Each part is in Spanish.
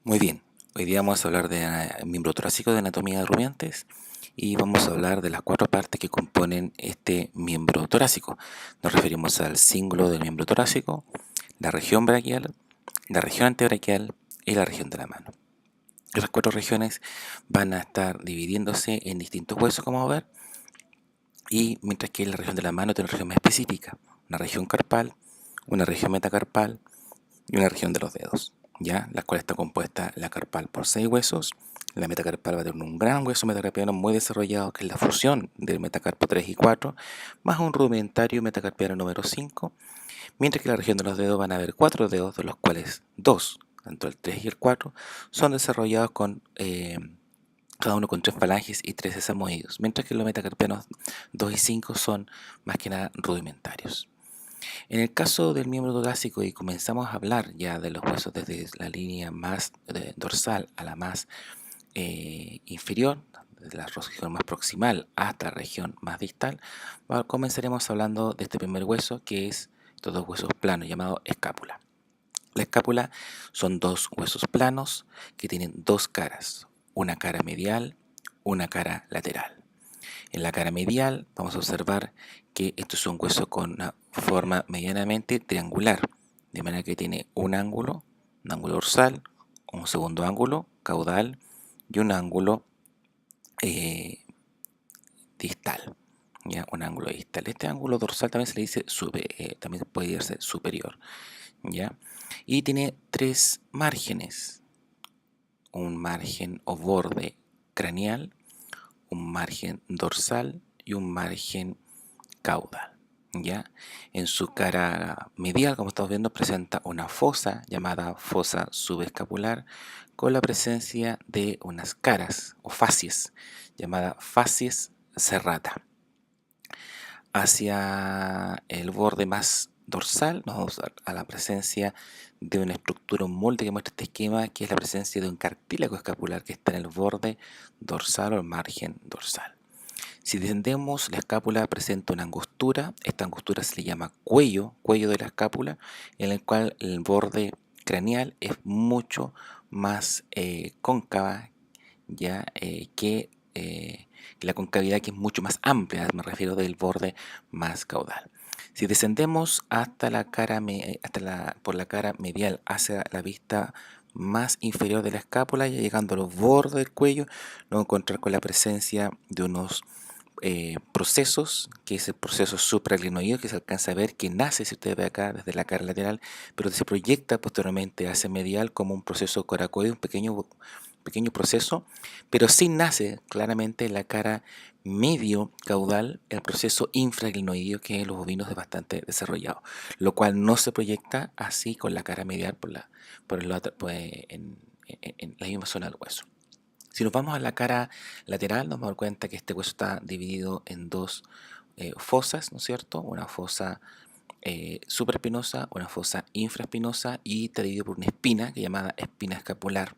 Muy bien, hoy día vamos a hablar de miembro torácico de anatomía de rumiantes y vamos a hablar de las cuatro partes que componen este miembro torácico. Nos referimos al cíngulo del miembro torácico, la región braquial, la región antebraquial y la región de la mano. Las cuatro regiones van a estar dividiéndose en distintos huesos, como vamos a ver, y mientras que la región de la mano tiene una región más específica, una región carpal, una región metacarpal y una región de los dedos, ¿ya? La cual está compuesta la carpal por 6 huesos. La metacarpal va a tener un gran hueso metacarpiano muy desarrollado, que es la fusión del metacarpo 3 y 4, más un rudimentario metacarpiano número 5, mientras que la región de los dedos van a haber 4 dedos, de los cuales 2, tanto el 3 y el 4, son desarrollados con cada uno con 3 falanges y 3 sesamoides, mientras que los metacarpianos 2 y 5 son más que nada rudimentarios. En el caso del miembro torácico, y comenzamos a hablar ya de los huesos desde la línea más dorsal a la más inferior, desde la región más proximal hasta la región más distal, comenzaremos hablando de este primer hueso, que es estos dos huesos planos, llamado escápula. La escápula son dos huesos planos que tienen dos caras, una cara medial, una cara lateral. En la cara medial vamos a observar que esto es un hueso con una forma medianamente triangular, de manera que tiene un ángulo dorsal, un segundo ángulo caudal y un ángulo eh, distal, ¿ya? Un ángulo distal. Este ángulo dorsal también se le dice también puede ser superior, ¿ya? Y tiene tres márgenes, un margen o borde craneal, un margen dorsal y un margen caudal, ¿ya? En su cara medial, como estamos viendo, presenta una fosa llamada fosa subescapular con la presencia de unas caras o facies llamadas facies serrata. Hacia el borde más dorsal nos vamos a la presencia de una estructura, un molde que muestra este esquema, que es la presencia de un cartílago escapular que está en el borde dorsal o el margen dorsal. Si descendemos, la escápula presenta una angostura. Esta angostura se le llama cuello de la escápula, en el cual el borde craneal es mucho más cóncava, ya que la concavidad, que es mucho más amplia, me refiero del borde más caudal. Si descendemos hasta la cara por la cara medial hacia la vista más inferior de la escápula, ya llegando a los bordes del cuello, nos vamos a encontrar con la presencia de unos procesos, que es el proceso supraglenoideo, que se alcanza a ver, que nace, si usted ve acá, desde la cara lateral, pero se proyecta posteriormente hacia medial como un proceso coracoide, un pequeño proceso, pero sí nace claramente en la cara medio caudal el proceso infraglenoideo, que en los bovinos es bastante desarrollado, lo cual no se proyecta así con la cara medial en la misma zona del hueso. Si nos vamos a la cara lateral, nos vamos a dar cuenta que este hueso está dividido en dos fosas, ¿no es cierto? Una fosa supraespinosa, una fosa infraespinosa, y está dividido por una espina, que es llamada espina escapular,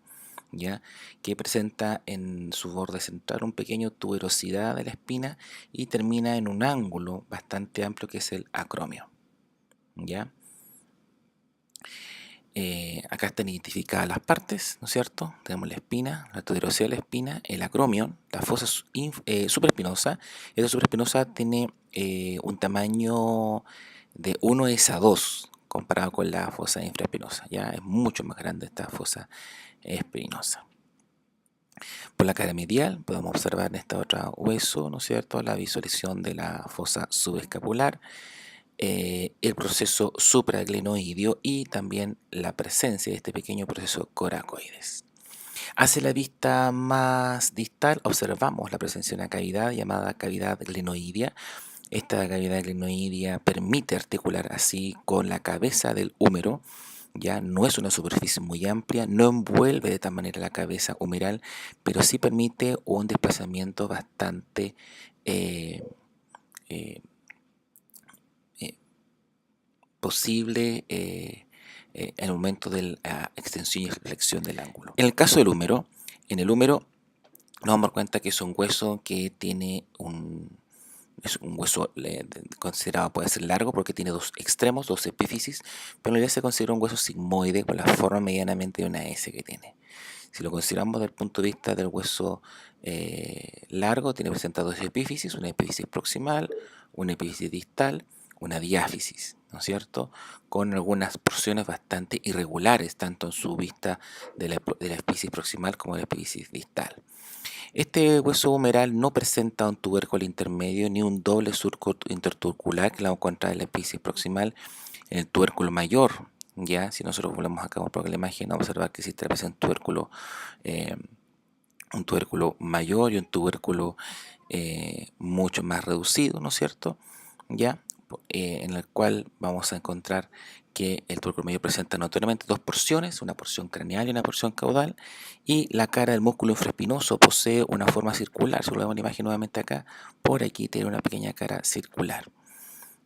¿ya? Que presenta en su borde central un pequeño tuberosidad de la espina y termina en un ángulo bastante amplio, que es el acromio, ¿ya? Acá están identificadas las partes, ¿no es cierto? Tenemos la espina, la tuberosidad de la espina, el acromion, la fosa supraespinosa. Esta supraespinosa tiene un tamaño de 1:2 comparado con la fosa infraespinosa. Ya es mucho más grande esta fosa espinosa. Por la cara medial podemos observar en esta otra hueso, ¿no es cierto?, la visualización de la fosa subescapular, el proceso supraglenoideo y también la presencia de este pequeño proceso coracoides. Hacia la vista más distal observamos la presencia de una cavidad llamada cavidad glenoidea. Esta cavidad glenoidea permite articular así con la cabeza del húmero. Ya no es una superficie muy amplia, no envuelve de tal manera la cabeza humeral, pero sí permite un desplazamiento bastante eh, eh, eh, posible en el momento de la extensión y flexión del ángulo. En el caso del húmero, en el húmero nos damos cuenta que es un hueso que tiene es un hueso considerado, puede ser largo porque tiene dos extremos, dos epífisis, pero en realidad se considera un hueso sigmoide por la forma medianamente de una S que tiene. Si lo consideramos desde el punto de vista del hueso largo, presenta dos epífisis, una epífisis proximal, una epífisis distal, una diáfisis, ¿no es cierto? Con algunas porciones bastante irregulares, tanto en su vista de la epífisis proximal como de la epífisis distal. Este hueso humeral no presenta un tubérculo intermedio ni un doble surco interturcular que la vamos a encontrar en la epífisis proximal en el tubérculo mayor. Ya, si nosotros volvemos acá un poco la imagen, vamos a observar que existe un tubérculo mayor y un tubérculo mucho más reducido, ¿no es cierto? Ya, en el cual vamos a encontrar que el tubérculo mayor presenta notoriamente dos porciones, una porción craneal y una porción caudal, y la cara del músculo infraespinoso posee una forma circular. Si volvemos a la imagen nuevamente acá, por aquí tiene una pequeña cara circular.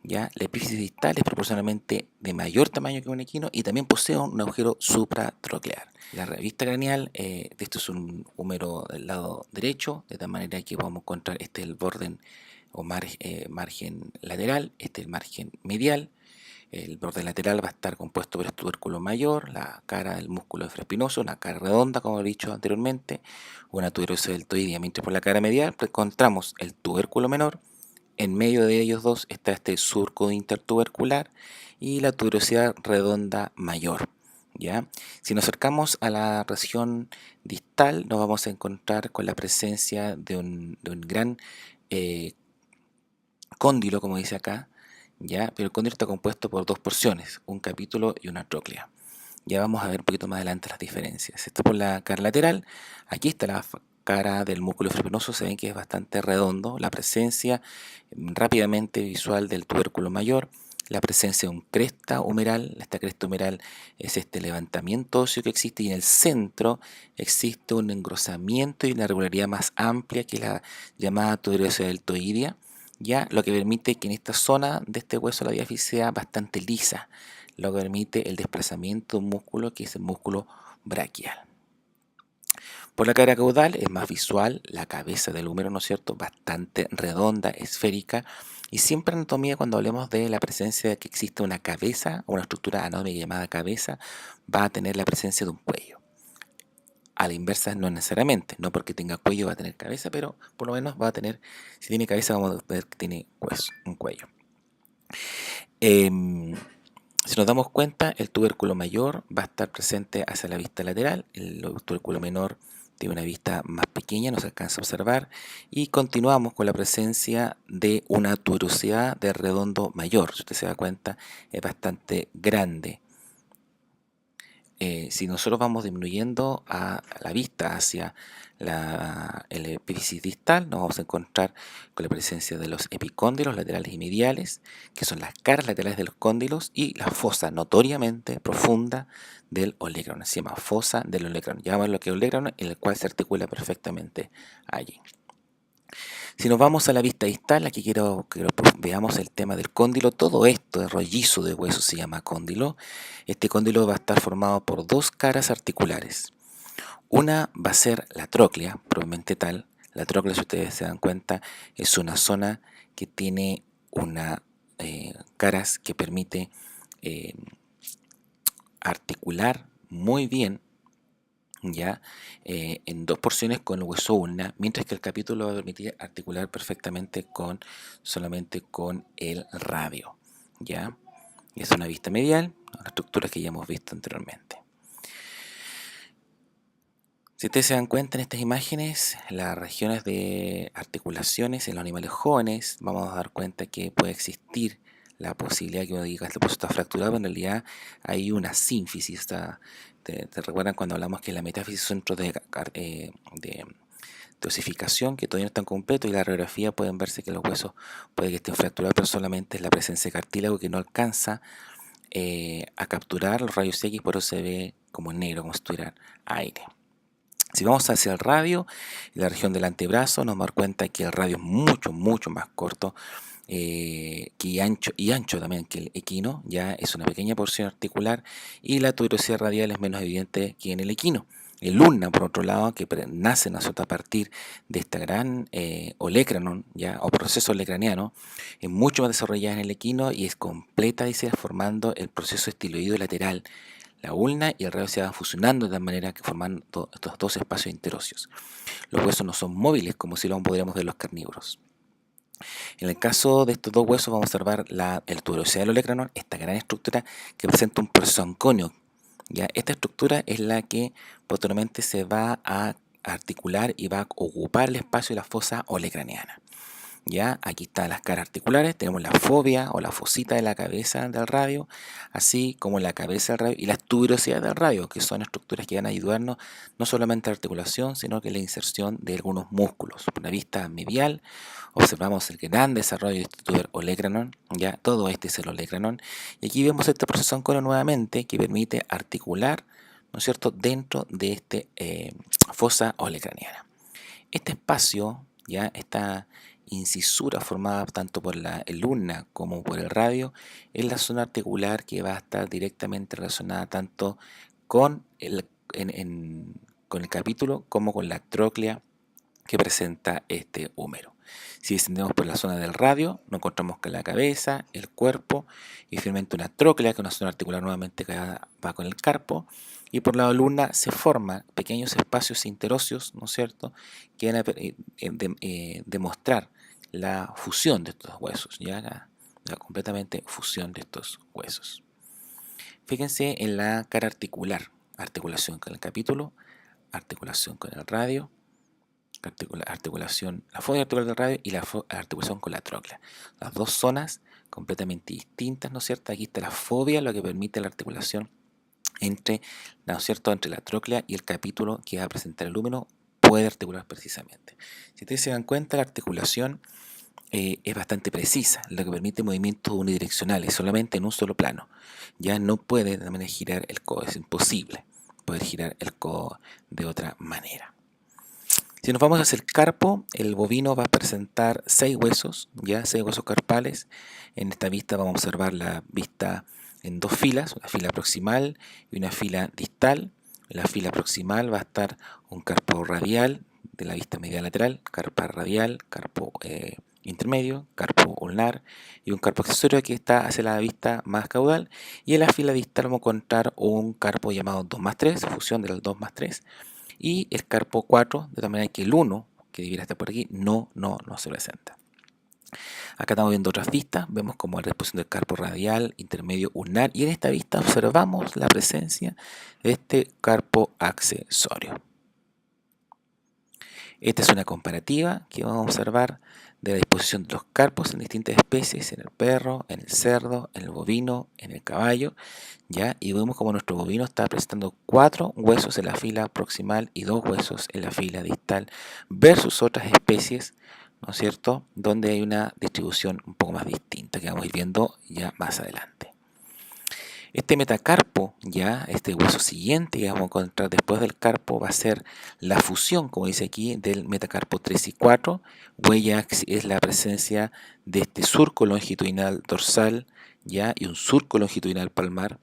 ¿Ya? La epífisis distal es proporcionalmente de mayor tamaño que un equino y también posee un agujero supratroclear. La revista craneal, esto es un húmero del lado derecho, de tal manera que vamos a encontrar este es el borde o margen lateral, este es el margen medial. El borde lateral va a estar compuesto por el tubérculo mayor, la cara del músculo infraespinoso, una cara redonda, como he dicho anteriormente, una tuberosidad deltoidea. Mientras por la cara medial encontramos el tubérculo menor. En medio de ellos dos está este surco intertubercular y la tuberosidad redonda mayor. ¿Ya? Si nos acercamos a la región distal, nos vamos a encontrar con la presencia de un gran cóndilo, como dice acá, ¿ya? Pero el cóndilo está compuesto por dos porciones, un capítulo y una tróclea. Ya vamos a ver un poquito más adelante las diferencias. Esto por la cara lateral. Aquí está la cara del músculo infraespinoso, se ven que es bastante redondo. La presencia rápidamente visual del tubérculo mayor. La presencia de un cresta humeral. Esta cresta humeral es este levantamiento óseo que existe y en el centro existe un engrosamiento y una regularidad más amplia que la llamada tuberosidad deltoidea. Ya, lo que permite que en esta zona de este hueso la diáfisis sea bastante lisa, lo que permite el desplazamiento de un músculo que es el músculo braquial. Por la cara caudal es más visual, la cabeza del húmero, ¿no es cierto?, bastante redonda, esférica, y siempre en anatomía cuando hablemos de la presencia de que existe una cabeza o una estructura anatómica llamada cabeza, va a tener la presencia de un cuello. A la inversa no necesariamente, no porque tenga cuello va a tener cabeza, pero por lo menos va a tener, si tiene cabeza vamos a ver que tiene un cuello. Si nos damos cuenta, el tubérculo mayor va a estar presente hacia la vista lateral, el tubérculo menor tiene una vista más pequeña, no se alcanza a observar, y continuamos con la presencia de una tuberosidad de redondo mayor. Si usted se da cuenta, es bastante grande. Si nosotros vamos disminuyendo a la vista hacia el epífisis distal, nos vamos a encontrar con la presencia de los epicóndilos laterales y mediales, que son las caras laterales de los cóndilos, y la fosa notoriamente profunda del olecranon. Se llama fosa del olecranon. Llamamos lo que es olecranon, en el cual se articula perfectamente allí. Si nos vamos a la vista distal, aquí quiero que veamos el tema del cóndilo. Todo esto, el rollizo de hueso, se llama cóndilo. Este cóndilo va a estar formado por dos caras articulares. Una va a ser la tróclea, probablemente tal. La tróclea, si ustedes se dan cuenta, es una zona que tiene una caras que permite articular muy bien, ya en dos porciones con el hueso ulna, mientras que el capítulo va a permitir articular perfectamente solamente con el radio. Ya es una vista medial, una estructura que ya hemos visto anteriormente. Si ustedes se dan cuenta en estas imágenes, las regiones de articulaciones en los animales jóvenes, vamos a dar cuenta que puede existir la posibilidad que uno diga que el hueso está fracturado, pero en realidad hay una sínfisis. ¿Te recuerdan cuando hablamos que la metáfisis es un centro de osificación que todavía no están completos y la radiografía pueden verse que los huesos puede que estén fracturados, pero solamente es la presencia de cartílago que no alcanza a capturar los rayos X, por eso se ve como negro, como si tuviera aire. Si vamos hacia el radio, en la región del antebrazo, nos damos cuenta que el radio es mucho más corto y ancho también que el equino, ya es una pequeña porción articular y la tuberosidad radial es menos evidente que en el equino. El ulna, por otro lado, que nace a partir de esta gran olecranon, ¿ya? O proceso olecraniano, es mucho más desarrollada en el equino y es completa, dice, formando el proceso estiloideo lateral. La ulna y el radio se van fusionando de tal manera que forman estos dos espacios interóseos. Los huesos no son móviles como si lo podríamos ver los carnívoros. En el caso de estos dos huesos vamos a observar el tuberosidal olecranon, esta gran estructura que presenta un prosoonconio. ¿Ya? Esta estructura es la que posteriormente se va a articular y va a ocupar el espacio de la fosa olecraniana. ¿Ya? Aquí están las caras articulares, tenemos la fobia o la fosita de la cabeza del radio, así como la cabeza del radio y las tuberosidades del radio, que son estructuras que van a ayudarnos no solamente a la articulación, sino que la inserción de algunos músculos. Por la vista medial observamos el gran desarrollo de este tuber olecranon, ya todo este es el olecranon, y aquí vemos este proceso oncono nuevamente que permite articular, ¿no es cierto?, dentro de este fosa olecraniana. Este espacio, ya esta incisura formada tanto por el ulna como por el radio, es la zona articular que va a estar directamente relacionada tanto con con el capítulo como con la tróclea que presenta este húmero. Si descendemos por la zona del radio, nos encontramos con la cabeza, el cuerpo y finalmente una tróclea, que es una zona articular nuevamente que va con el carpo. Y por la columna se forman pequeños espacios interóseos, ¿no es cierto?, que van a demostrar la fusión de estos huesos, ya la completamente fusión de estos huesos. Fíjense en la cara articular, articulación con el capítulo, articulación con el radio, articulación, la fobia articular del radio y la articulación con la tróclea. Las dos zonas completamente distintas, ¿no es cierto? Aquí está la fobia, lo que permite la articulación entre, ¿no es cierto?, entre la tróclea y el capítulo que va a presentar el húmero, puede articular precisamente. Si ustedes se dan cuenta, la articulación es bastante precisa, lo que permite movimientos unidireccionales, solamente en un solo plano. Ya no puede de manera girar el codo, es imposible poder girar el codo de otra manera. Si nos vamos hacia el carpo, el bovino va a presentar 6 huesos, ya 6 huesos carpales. En esta vista vamos a observar la vista en dos filas, una fila proximal y una fila distal. En la fila proximal va a estar un carpo radial de la vista media lateral, carpa radial, carpo intermedio, carpo ulnar y un carpo accesorio que está hacia la vista más caudal. Y en la fila distal vamos a encontrar un carpo llamado 2+3, fusión del 2+3. Y el carpo 4, de tal manera que el 1, que debiera estar por aquí, no se presenta. Acá estamos viendo otras vistas, vemos como la disposición del carpo radial, intermedio, ulnar, y en esta vista observamos la presencia de este carpo accesorio. Esta es una comparativa que vamos a observar de la disposición de los carpos en distintas especies, en el perro, en el cerdo, en el bovino, en el caballo, ¿ya? Y vemos como nuestro bovino está presentando 4 huesos en la fila proximal y 2 huesos en la fila distal, versus otras especies, ¿no es cierto?, donde hay una distribución un poco más distinta, que vamos a ir viendo ya más adelante. Este metacarpo, ya este hueso siguiente que vamos a encontrar después del carpo, va a ser la fusión, como dice aquí, del metacarpo 3 y 4. Huella es la presencia de este surco longitudinal dorsal, ya, y un surco longitudinal palmar,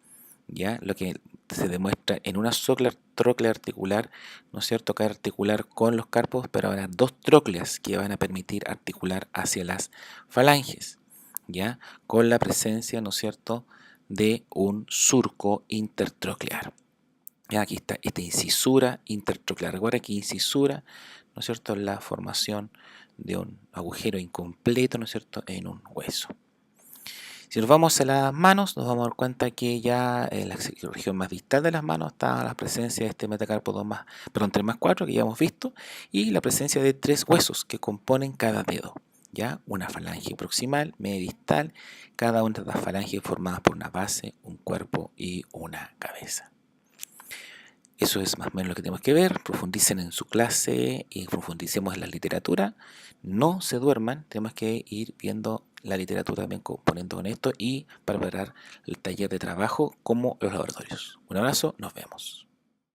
ya, lo que se demuestra en una sola tróclea articular, ¿no es cierto?, que articular con los carpos, pero habrá 2 trócleas que van a permitir articular hacia las falanges, ya, con la presencia, ¿no es cierto?, de un surco intertroclear. Ya aquí está esta incisura intertroclear. Recuerda que incisura, ¿no es cierto?, la formación de un agujero incompleto, ¿no es cierto?, en un hueso. Si nos vamos a las manos, nos vamos a dar cuenta que ya en la región más distal de las manos está la presencia de este metacarpo 3+4 que ya hemos visto, y la presencia de 3 huesos que componen cada dedo. ¿Ya? Una falange proximal, media distal, cada una de las falanges formadas por una base, un cuerpo y una cabeza. Eso es más o menos lo que tenemos que ver. Profundicen en su clase y profundicemos en la literatura. No se duerman, tenemos que ir viendo la literatura también componiendo con esto y preparar el taller de trabajo como los laboratorios. Un abrazo, nos vemos.